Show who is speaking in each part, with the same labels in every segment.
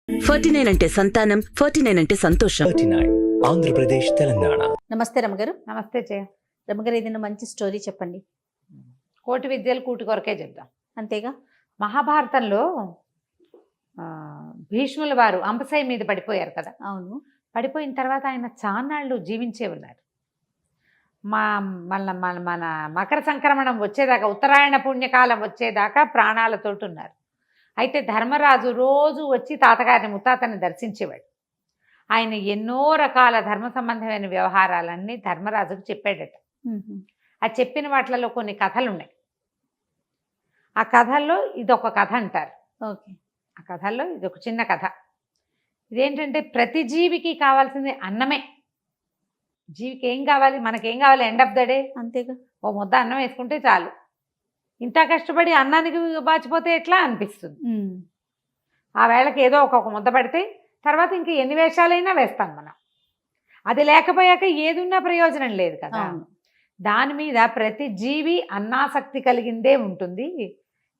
Speaker 1: 49 అంటే సంతానం, 49 అంటే సంతోషం.
Speaker 2: 39 ఆంధ్రప్రదేశ్ తెలంగాణ.
Speaker 3: నమస్తే రమగారు.
Speaker 4: నమస్తే జయ.
Speaker 3: రమగారు ఏదైనా మంచి స్టోరీ చెప్పండి.
Speaker 4: కోటి విద్యలు కూటి కొరకే చెప్దాం.
Speaker 3: అంతేగా.
Speaker 4: మహాభారతంలో భీష్ముల వారు అంపశయ్య మీద పడిపోయారు కదా.
Speaker 3: అవును.
Speaker 4: పడిపోయిన తర్వాత ఆయన చాన్నాళ్ళు జీవించే ఉన్నారు. మన మకర సంక్రమణం వచ్చేదాకా, ఉత్తరాయణ పుణ్యకాలం వచ్చేదాకా ప్రాణాలతోటి ఉన్నారు. అయితే ధర్మరాజు రోజు వచ్చి తాతగారిని ముత్తాతని దర్శించేవాడు. ఆయన ఎన్నో రకాల ధర్మ సంబంధమైన వ్యవహారాలన్నీ ధర్మరాజుకు చెప్పాడట. ఆ చెప్పిన వాటిలలో కొన్ని కథలు ఉన్నాయి. ఆ కథల్లో ఇదొక కథ అంటారు.
Speaker 3: ఓకే.
Speaker 4: ఆ కథల్లో ఇదొక చిన్న కథ. ఇదేంటంటే ప్రతి జీవికి కావాల్సింది అన్నమే. జీవికి ఏం కావాలి, మనకేం కావాలి? ఎండ్ ఆఫ్ ద డే
Speaker 3: అంతేగా.
Speaker 4: ఓ ముద్ద అన్నం వేసుకుంటే చాలు. ఇంత కష్టపడి అన్నానికి బాచిపోతే ఎట్లా అనిపిస్తుంది. ఆ వేళకి ఏదో ఒక ముద్ద పడితే తర్వాత ఇంక ఎన్ని వేషాలైనా వేస్తాం మనం. అది లేకపోయాక ఏది ఉన్నా ప్రయోజనం లేదు కదా. దాని మీద ప్రతి జీవి అన్నాసక్తి కలిగిందే ఉంటుంది.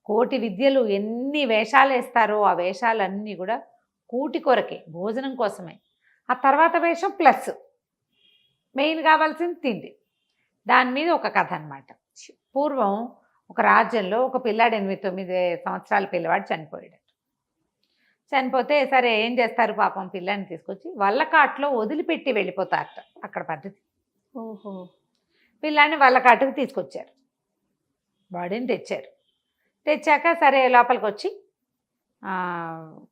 Speaker 4: కోటి విద్యలు ఎన్ని వేషాలు వేస్తారో ఆ వేషాలన్నీ కూడా కూటి కొరకే, భోజనం కోసమే. ఆ తర్వాత వేషం ప్లస్ మెయిన్ కావాల్సింది తిండి. దాని మీద ఒక కథ అన్నమాట. పూర్వం ఒక రాజ్యంలో ఒక పిల్లాడు 8-9 సంవత్సరాల పిల్లవాడు చనిపోయాడు. చనిపోతే సరే ఏం చేస్తారు, పాపం పిల్లాడిని తీసుకొచ్చి వల్లకాట్లో వదిలిపెట్టి వెళ్ళిపోతారట. అక్కడ పద్ధతి.
Speaker 3: ఓహో.
Speaker 4: పిల్లాడిని వల్లకాటుకు తీసుకొచ్చారు. బాడీని తెచ్చారు. తెచ్చాక సరే లోపలికి వచ్చి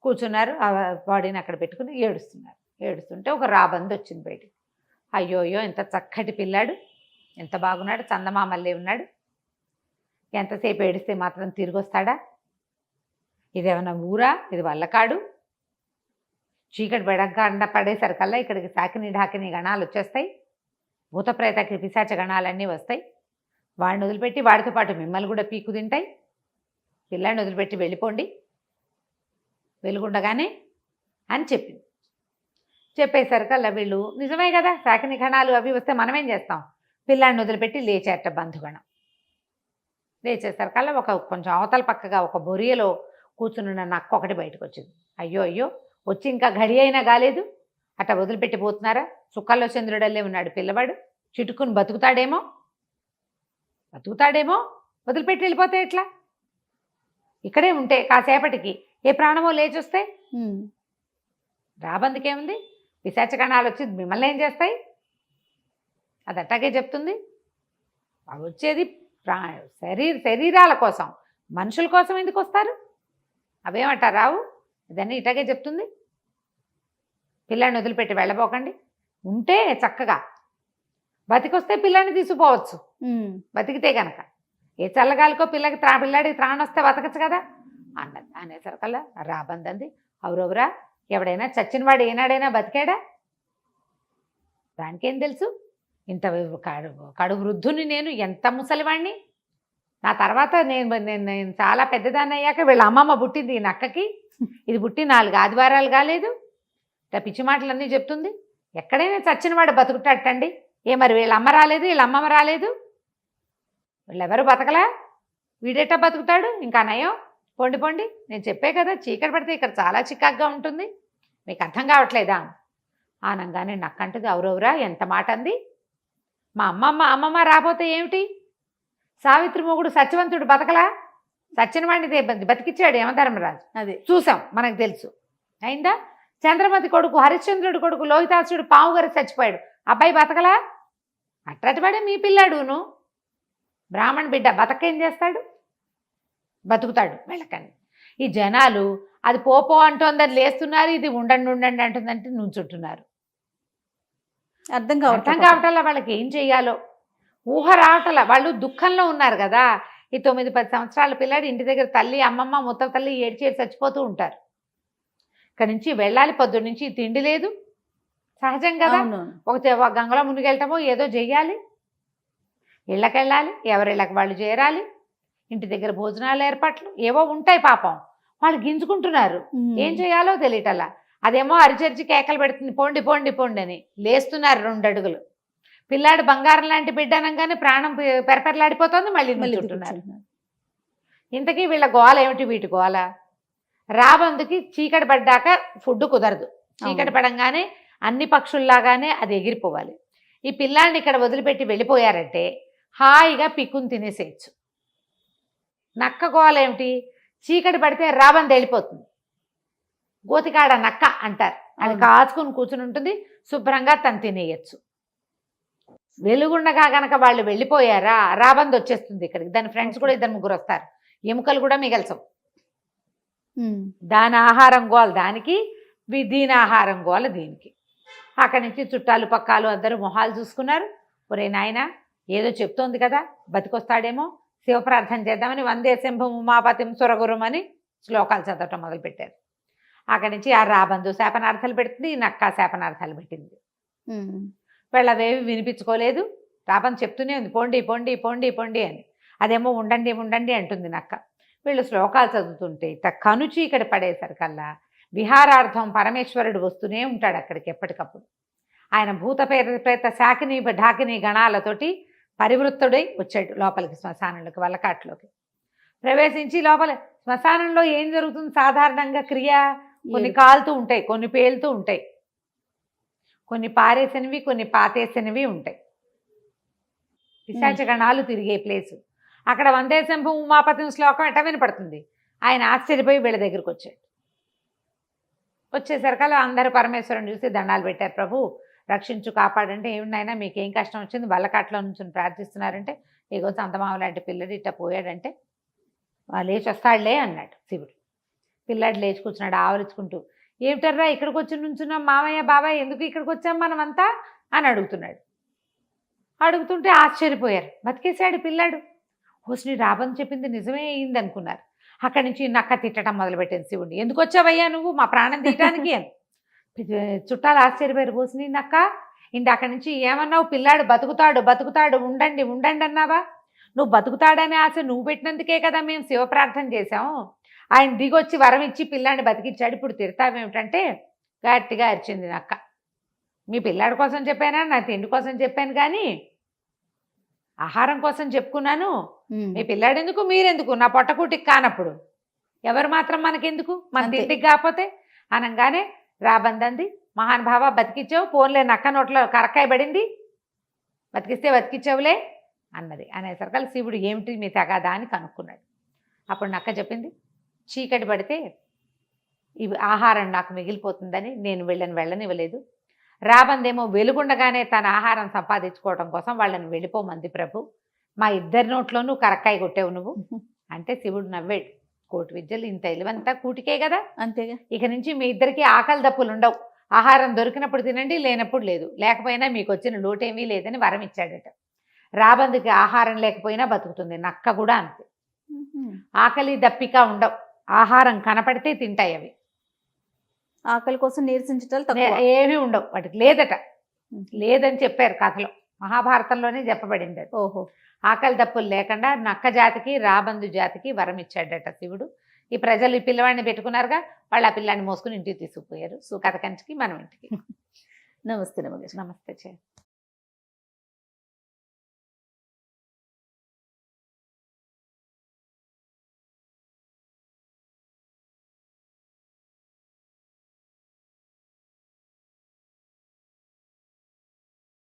Speaker 4: కూర్చున్నారు. ఆ బాడీని అక్కడ పెట్టుకుని ఏడుస్తున్నారు. ఏడుస్తుంటే ఒక రాబంది వచ్చింది బయటికి. అయ్యోయ్యో, ఎంత చక్కటి పిల్లాడు, ఎంత బాగున్నాడు, చందమామల్లే ఉన్నాడు, ఎంతసేపు ఏడిస్తే మాత్రం తిరిగి వస్తాడా? ఇదేమన్నా ఊరా? ఇది వల్లకాడు. చీకటి బెడగండ పడేసరికల్లా ఇక్కడికి సాకిని ఢాకిని గణాలు వచ్చేస్తాయి. భూత ప్రేత పిశాచ గణాలన్నీ వస్తాయి. వాడిని వదిలిపెట్టి వాడితో పాటు మిమ్మల్ని కూడా పీకు తింటాయి. పిల్లాడిని వదిలిపెట్టి వెళ్ళిపోండి వెలుగుండగానే అని చెప్పింది. చెప్పేసరికల్లా వీళ్ళు నిజమే కదా, సాకిని గణాలు అవి వస్తే మనమేం చేస్తాం? పిల్లాడిని వదిలిపెట్టి లేచేట బంధుగణం. లేచేసరికల్లా కొంచెం అవతల పక్కగా ఒక బొరియలో కూర్చున్న నక్క ఒకటి బయటకు వచ్చింది. అయ్యో అయ్యో, వచ్చి ఇంకా గడి అయినా కాలేదు, అట్లా వదిలిపెట్టి పోతున్నారా? చుక్కల్లో చంద్రుడల్లే ఉన్నాడు పిల్లవాడు, చిటుకుని బతుకుతాడేమో వదిలిపెట్టి వెళ్ళిపోతే ఎట్లా? ఇక్కడే ఉంటే కాసేపటికి ఏ ప్రాణమో లేచొస్తే రాబందుకేముంది? పిశాచకణాలు వచ్చి మిమ్మల్ని ఏం చేస్తాయి? అది అట్టాగే చెప్తుంది. అవి వచ్చేది శరీరాల కోసం, మనుషుల కోసం ఎందుకు వస్తారు? అవేమంటారు రావు. ఇదన్నీ ఇటాగే చెప్తుంది. పిల్లాడిని వదిలిపెట్టి వెళ్ళబోకండి, ఉంటే చక్కగా బతికొస్తే పిల్లాడిని తీసుకుపోవచ్చు. బతికితే కనుక ఏ చల్లగాలికో పిల్లాడికి త్రాణ వస్తే బతకచ్చు కదా అన్నది. అనేసరికల్లా రాబందంది, అవురవురా, ఎవడైనా చచ్చినవాడు ఏనాడైనా బతికాడా? దానికేం తెలుసు? ఇంత కడు వృద్ధుని నేను, ఎంత ముసలివాణ్ణి. నా తర్వాత నేను చాలా పెద్దదాన్ని అయ్యాక వీళ్ళ అమ్మమ్మ పుట్టింది ఈ నక్కకి. ఇది పుట్టి 4 ఆదివారాలు కాలేదు. ఇట్లా పిచ్చి మాటలన్నీ చెప్తుంది. ఎక్కడైనా చచ్చినవాడు బతుకుతాటండి. మరి వీళ్ళ అమ్మ రాలేదు, వీళ్ళ అమ్మమ్మ రాలేదు, వీళ్ళెవరు బతకలా, వీడెట్టా బతుకుతాడు? ఇంకా నయం, పొండి పొండి. నేను చెప్పే కదా, చీకటి పడితే ఇక్కడ చాలా చికాగ్గా ఉంటుంది, మీకు అర్థం కావట్లేదా అనగానే నక్కంటది, అవురవురా, ఎంత మాట అంది. మా అమ్మమ్మ రాబోతే ఏమిటి? సావిత్రి మొగుడు సత్యవంతుడు బతకలా? సత్యనవాడిని బతికిచ్చాడు యమధర్మరాజు.
Speaker 3: అదే
Speaker 4: చూసాం, మనకు తెలుసు. అయిందా? చంద్రమతి కొడుకు హరిశ్చంద్రుడి కొడుకు లోహితాసుడు పాము గారి చచ్చిపోయాడు, అబ్బాయి బతకలా? అట్టటివాడే మీ పిల్లాడును. బ్రాహ్మణ బిడ్డ బతకేం చేస్తాడు? బతుకుతాడు వెళ్ళకని. ఈ జనాలు అది పోపో అంటోందని లేస్తున్నారు, ఇది ఉండండి అంటుందంటే నుంచుంటున్నారు.
Speaker 3: అర్థం
Speaker 4: కావటంలా వాళ్ళకి ఏం చెయ్యాలో ఊహ రావటంలా. వాళ్ళు దుఃఖంలో ఉన్నారు కదా. ఈ 9-10 సంవత్సరాల పిల్లాడు ఇంటి దగ్గర తల్లి, అమ్మమ్మ, ముత్త తల్లి ఏడ్చేసి చచ్చిపోతూ ఉంటారు. ఇక్కడ నుంచి వెళ్ళాలి, పొద్దున్న నుంచి తిండి లేదు, సహజం కదా. ఒక గంగలో మునిగెళ్ళటమో ఏదో చెయ్యాలి, ఇళ్ళకెళ్ళాలి, ఎవరిళ్ళకి వాళ్ళు చేరాలి, ఇంటి దగ్గర భోజనాలు ఏర్పాట్లు ఏవో ఉంటాయి. పాపం వాళ్ళు గింజుకుంటున్నారు, ఏం చేయాలో తెలియటల్లా. అదేమో అరిచరిచి కేకలు పెడుతుంది, పోండి పోండి పోండి అని. లేస్తున్నారు 2 అడుగులు. పిల్లాడు బంగారం లాంటి బిడ్డ అనగానే ప్రాణం పెరపెరలాడిపోతుంది, మళ్ళీ నిల్చుంటున్నారు. ఇంతకీ వీళ్ళ గోల ఏమిటి? వీటి గోల రాబందుకి చీకటి పడ్డాక ఫుడ్ కుదరదు. చీకటి పడంగానే అన్ని పక్షుల్లాగానే అది ఎగిరిపోవాలి. ఈ పిల్లాన్ని ఇక్కడ వదిలిపెట్టి వెళ్ళిపోయారంటే హాయిగా పిక్కుని తినేసేయచ్చు. నక్క గోలేమిటి, చీకటి పడితే రాబందు వెళ్ళిపోతుంది. గోతికాడ నక్క అంటారు. అది కాచుకుని కూర్చుని ఉంటుంది, శుభ్రంగా తను తినేయచ్చు. వెలుగుండగా గనక వాళ్ళు వెళ్ళిపోయారా రాబందు వచ్చేస్తుంది ఇక్కడికి. దాని ఫ్రెండ్స్ కూడా 2-3 వస్తారు, ఎముకలు కూడా మిగల్చవు. దాని ఆహారం గోల దానికి, దీని ఆహారం గోల దీనికి. అక్కడి నుంచి చుట్టాలు పక్కాలు అందరూ మొహాలు చూసుకున్నారు. ఒరే నాయన ఏదో చెప్తోంది కదా, బతికొస్తాడేమో, శివప్రార్థన చేద్దామని వందే శంభం ఉమాపతిం సురగురం అని శ్లోకాలు చదవటం మొదలుపెట్టారు. అక్కడి నుంచి ఆ రాబందు శాపనార్థాలు పెడుతుంది, నక్క శాపనార్థాలు పెట్టింది. వీళ్ళవేవి వినిపించుకోలేదు. రాబందు చెప్తూనే ఉంది, పొండి పొండి పొండి పొండి అని. అదేమో ఉండండి ఉండండి అంటుంది నక్క. వీళ్ళు శ్లోకాలు చదువుతుంటే కను చీకటి పడేసరికల్లా విహారార్థం పరమేశ్వరుడు వస్తూనే ఉంటాడు అక్కడికి ఎప్పటికప్పుడు. ఆయన భూత ప్రేత శాకిని ఢాకిని గణాలతోటి పరివృత్తుడై వచ్చాడు లోపలికి, శ్మశానంలోకి, వల్లకాట్లోకి ప్రవేశించి. లోపల శ్మశానంలో ఏం జరుగుతుంది సాధారణంగా క్రియ? కొన్ని కాలుతూ ఉంటాయి, కొన్ని పేలుతూ ఉంటాయి, కొన్ని పారేసినవి, కొన్ని పాతేసినవి ఉంటాయి. పిశాచ గణాలు తిరిగే ప్లేసు. అక్కడ వందే శంభం ఉమాపతిం శ్లోకం ఎట్ట వినపడుతుంది. ఆయన ఆశ్చర్యపోయి వీళ్ళ దగ్గరికి వచ్చాడు. వచ్చేసరికల్లా అందరూ పరమేశ్వరుని చూసి దండాలు పెట్టారు. ప్రభు రక్షించు కాపాడంటే, ఏమినైనా మీకేం కష్టం వచ్చింది, వల్లకాట్లో నుంచి ప్రార్థిస్తున్నారంటే, ఏగో చందమామ లాంటి పిల్లడు ఇట్ట పోయాడంటే లేచి వస్తాడులే అన్నాడు శివుడు. పిల్లాడు లేచి కూర్చున్నాడు ఆవరించుకుంటూ. ఏమిటర్రా ఇక్కడికి వచ్చి నుంచున్నాం, మామయ్య బాబాయ్ ఎందుకు ఇక్కడికి వచ్చాం మనమంతా అని అడుగుతున్నాడు. అడుగుతుంటే ఆశ్చర్యపోయారు. బతికేశాడు పిల్లాడు. హోస్ని రాబందు చెప్పింది నిజమే అయింది అనుకున్నారు. అక్కడి నుంచి నక్క తిట్టడం మొదలుపెట్టింది శివుడిని. ఎందుకు వచ్చావయ్యా నువ్వు మా ప్రాణం తీయటానికి అని. చుట్టాలు ఆశ్చర్యపోయారు. హోస్ని నక్క ఇంటి అక్కడి నుంచి ఏమన్నావు, పిల్లాడు బతుకుతాడు బతుకుతాడు ఉండండి ఉండండి అన్నావా? నువ్వు బతుకుతాడనే ఆశ నువ్వు పెట్టినందుకే కదా మేము శివప్రార్థన చేశాము. ఆయన దిగొచ్చి వరం ఇచ్చి పిల్లాడిని బతికించాడు, ఇప్పుడు తిడతావేమిటంటే గట్టిగా అరిచింది నక్క. మీ పిల్లాడి కోసం చెప్పానా, నా తిండి కోసం చెప్పాను కానీ ఆహారం కోసం చెప్పుకున్నాను. మీ పిల్లాడు ఎందుకు, మీరెందుకు, నా పొట్టకూటికి కానప్పుడు ఎవరు మాత్రం మనకెందుకు, మన తిండికి కాకపోతే అనగానే రాబందంది, మహానుభావ బతికించావు, పోన్లే నక్క నోట్లో కరక్కాయ పడింది, బతికిస్తే బతికించావులే అన్నది. అనేసరికి శివుడు ఏమిటి మీ తగాదా అని కనుక్కున్నాడు. అప్పుడు నక్క చెప్పింది, చీకటి పడితే ఇవి ఆహారం నాకు మిగిలిపోతుందని నేను వెళ్ళనివ్వలేదు. రాబందేమో వెలుగుండగానే తన ఆహారం సంపాదించుకోవడం కోసం వాళ్ళని వెళ్ళిపోమంది ప్రభు. మా ఇద్దరి నోట్లోనూ కరక్కాయ కొట్టావు నువ్వు అంటే శివుడు నవ్వాడు. కోటి విద్యలు ఇంత ఇలువంతా కూటికే కదా, అంతేగా. ఇక నుంచి మీ ఇద్దరికి ఆకలి దప్పులు ఉండవు, ఆహారం దొరికినప్పుడు తినండి, లేనప్పుడు లేదు, లేకపోయినా మీకు వచ్చిన లోటేమీ లేదని వరం ఇచ్చాడట. రాబందుకి ఆహారం లేకపోయినా బతుకుతుంది, నక్క కూడా అంతే. ఆకలి దప్పిక ఉండవు, ఆహారం కనపడితే తింటాయి అవి.
Speaker 3: ఆకలి కోసం నీరసించటాలు
Speaker 4: ఏమీ ఉండవు వాటికి, లేదని చెప్పారు కథలో, మహాభారతంలోనే చెప్పబడింది అది.
Speaker 3: ఓహో.
Speaker 4: ఆకలి దప్పులు లేకుండా నక్క జాతికి రాబందు జాతికి వరం ఇచ్చాడట శివుడు. ఈ ప్రజలు ఈ పిల్లవాడిని పెట్టుకున్నారుగా, వాళ్ళు ఆ పిల్లాన్ని మోసుకుని ఇంటికి తీసుకుపోయారు. కథ కంచికి మనం ఇంటికి.
Speaker 3: నమస్తే నమస్తే.
Speaker 4: నమస్తే.